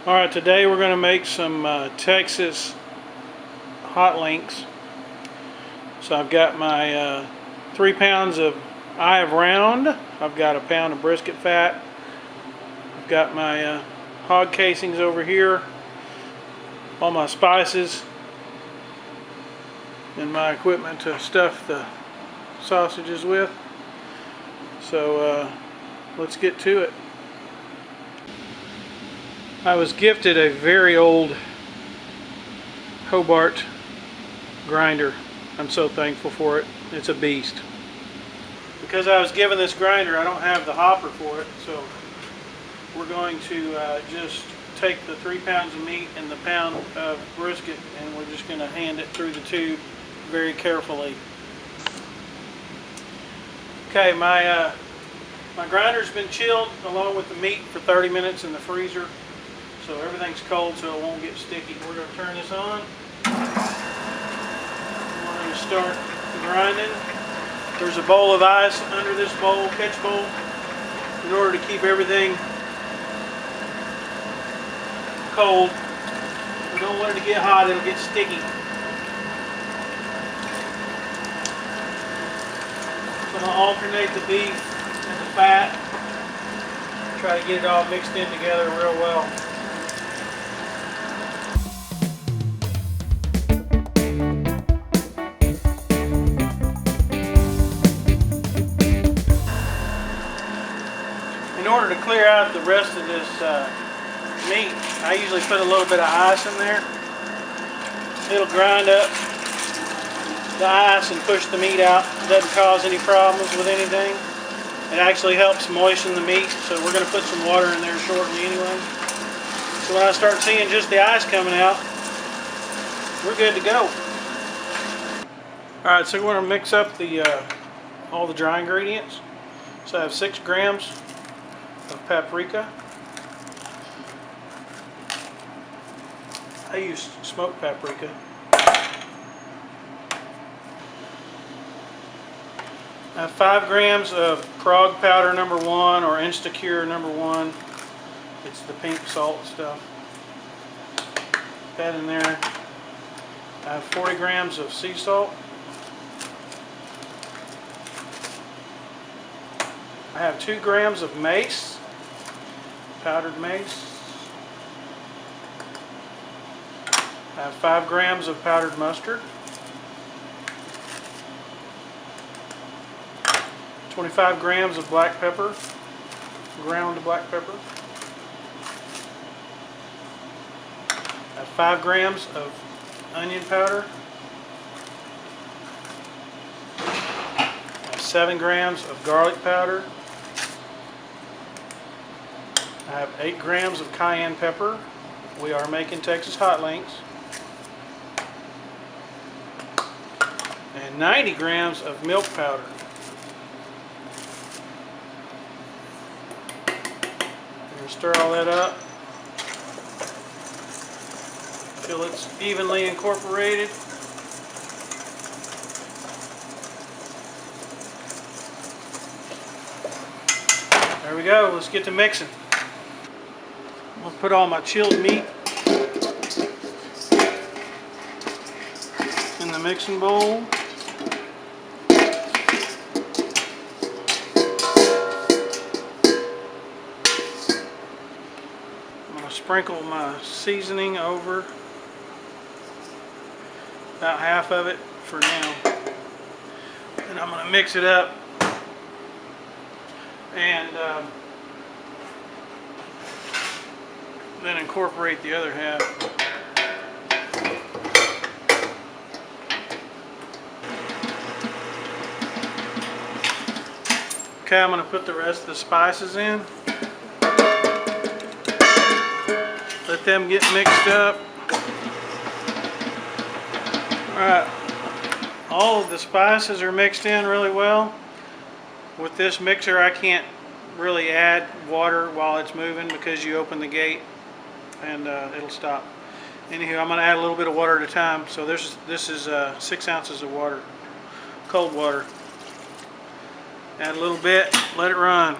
Alright, today we're going to make some Texas hot links. So I've got my 3 pounds of eye of round. I've got a pound of brisket fat. I've got my hog casings over here. All my spices. And my equipment to stuff the sausages with. So let's get to it. I was gifted a very old Hobart grinder. I'm so thankful for it. It's a beast. Because I was given this grinder, I don't have the hopper for it, so we're going to just take the 3 pounds of meat and the pound of brisket, and we're just going to hand it through the tube very carefully. Okay, my grinder's been chilled along with the meat for 30 minutes in the freezer. So everything's cold so it won't get sticky. We're going to turn this on. We're going to start grinding. There's a bowl of ice under this bowl, catch bowl, in order to keep everything cold. We don't want it to get hot, it'll get sticky. I'm going to alternate the beef and the fat. Try to get it all mixed in together real well. In order to clear out the rest of this meat, I usually put a little bit of ice in there. It'll grind up the ice and push the meat out. It doesn't cause any problems with anything. It actually helps moisten the meat, so we're going to put some water in there shortly anyway. So when I start seeing just the ice coming out, we're good to go. Alright, so we're going to mix up all the dry ingredients. So I have 6 grams of paprika. I use smoked paprika. I have 5 grams of Prague powder number 1 or Instacure number 1. It's the pink salt stuff. Put that in there. I have 40 grams of sea salt. I have 2 grams of mace, powdered mace. I have 5 grams of powdered mustard. 25 grams of black pepper, ground black pepper. I have 5 grams of onion powder. I have 7 grams of garlic powder. I have 8 grams of cayenne pepper. We are making Texas hot links. And 90 grams of milk powder. Stir all that up until it's evenly incorporated. There we go. Let's get to mixing. I'm going to put all my chilled meat in the mixing bowl. Sprinkle my seasoning over, about half of it for now, and I'm going to mix it up and then incorporate the other half. Okay, I'm going to put the rest of the spices in. Let them get mixed up. Alright, all of the spices are mixed in really well. With this mixer I can't really add water while it's moving because you open the gate and it'll stop. Anywho, I'm going to add a little bit of water at a time. So this is 6 ounces of water, cold water. Add a little bit, let it run.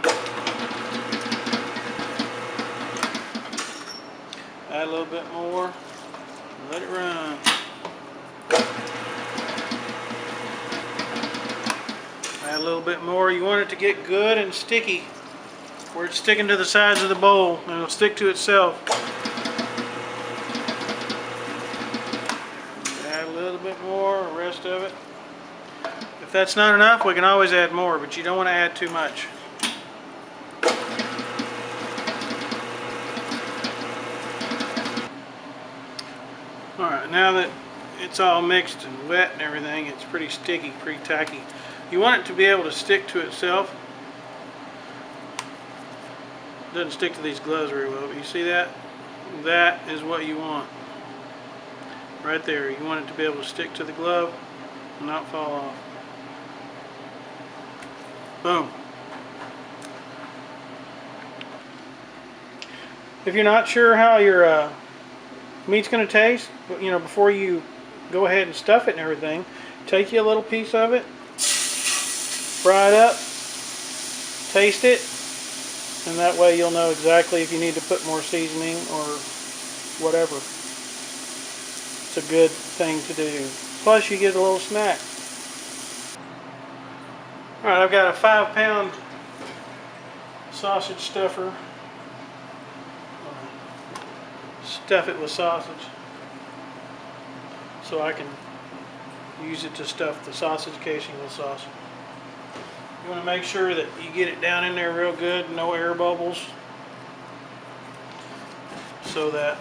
get good and sticky where it's sticking to the sides of the bowl and it'll stick to itself. Add a little bit more, the rest of it. If that's not enough, we can always add more, but you don't want to add too much. Alright, now that it's all mixed and wet and everything, it's pretty sticky, pretty tacky. You want it to be able to stick to itself. It doesn't stick to these gloves very well, but you see that? That is what you want. Right there. You want it to be able to stick to the glove and not fall off. Boom. If you're not sure how your meat's going to taste, you know, before you go ahead and stuff it and everything, take you a little piece of it, fry it up, taste it, and that way you'll know exactly if you need to put more seasoning or whatever. It's a good thing to do. Plus you get a little snack. Alright, I've got a 5-pound sausage stuffer. Stuff it with sausage so I can use it to stuff the sausage casing with sausage. You want to make sure that you get it down in there real good, no air bubbles, so that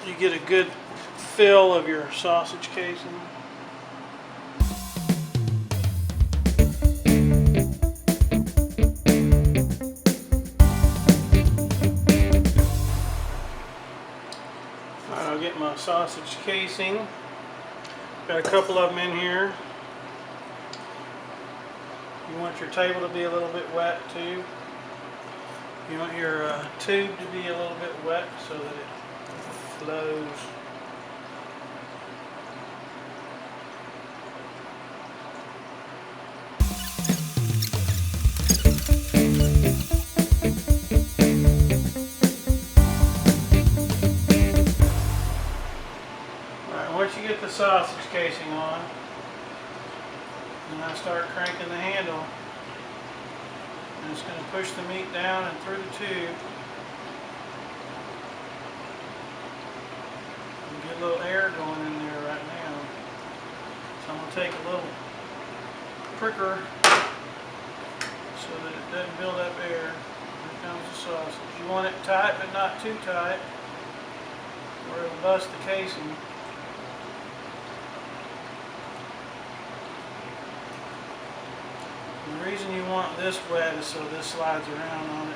you get a good fill of your sausage casing. I'll get my sausage casing. Got a couple of them in here. You want your table to be a little bit wet too. You want your tube to be a little bit wet so that it flows. Once you get the sausage casing on, and I start cranking the handle, and it's going to push the meat down and through the tube. You get a little air going in there right now. So I'm going to take a little pricker so that it doesn't build up air. Here comes the sausage. You want it tight but not too tight, or it'll bust the casing. The reason you want this wet is so this slides around on it.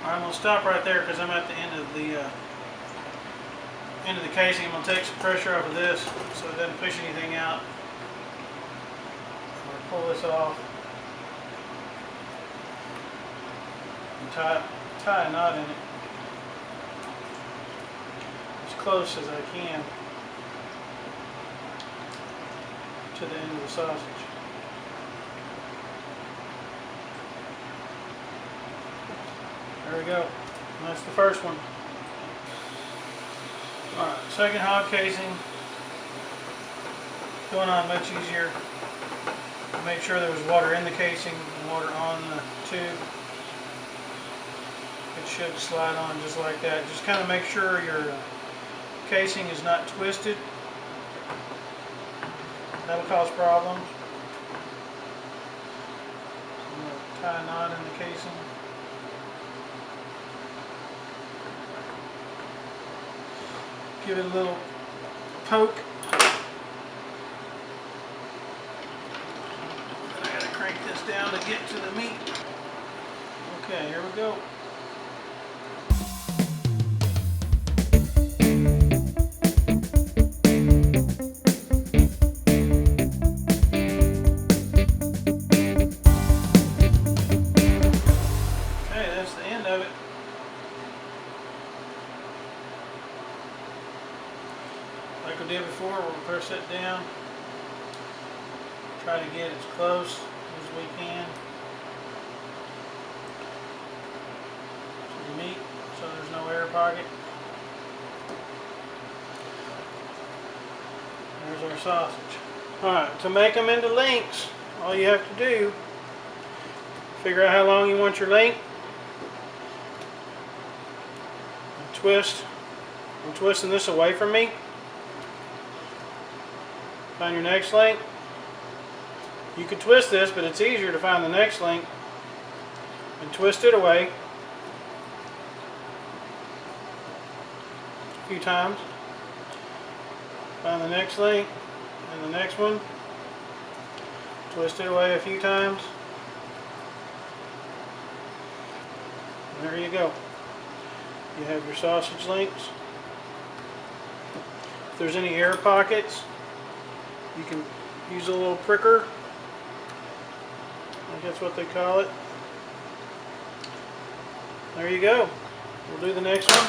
I'm going to stop right there because I'm at the end of the casing. I'm going to take some pressure off of this so it doesn't push anything out. I'm going to pull this off. Tie a knot in it as close as I can to the end of the sausage. There we go. And that's the first one. Alright, second hog casing. Going on much easier. Make sure there was water in the casing and water on the tube. It should slide on just like that. Just kind of make sure your casing is not twisted. That'll cause problems. I'm going to tie a knot in the casing. Give it a little poke. I got to crank this down to get to the meat. Okay, here we go. Like we did before, we'll press it down, try to get as close as we can. the meat so there's no air pocket. There's our sausage. Alright, to make them into links, all you have to do, figure out how long you want your link, and twist. I'm twisting this away from me. Find your next link. You could twist this, but it's easier to find the next link and twist it away a few times. Find the next link and the next one. Twist it away a few times. And there you go. You have your sausage links. If there's any air pockets, you can use a little pricker. I think that's what they call it. There you go. We'll do the next one.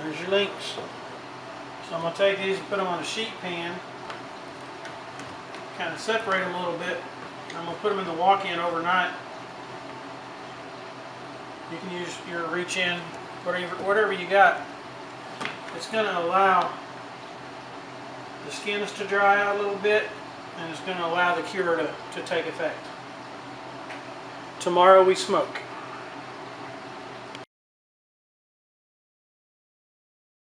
There's your links. So I'm going to take these and put them on a sheet pan. Kind of separate them a little bit. I'm going to put them in the walk-in overnight. You can use your reach-in, whatever you got. It's going to allow the skins to dry out a little bit, and it's going to allow the cure to take effect. Tomorrow we smoke.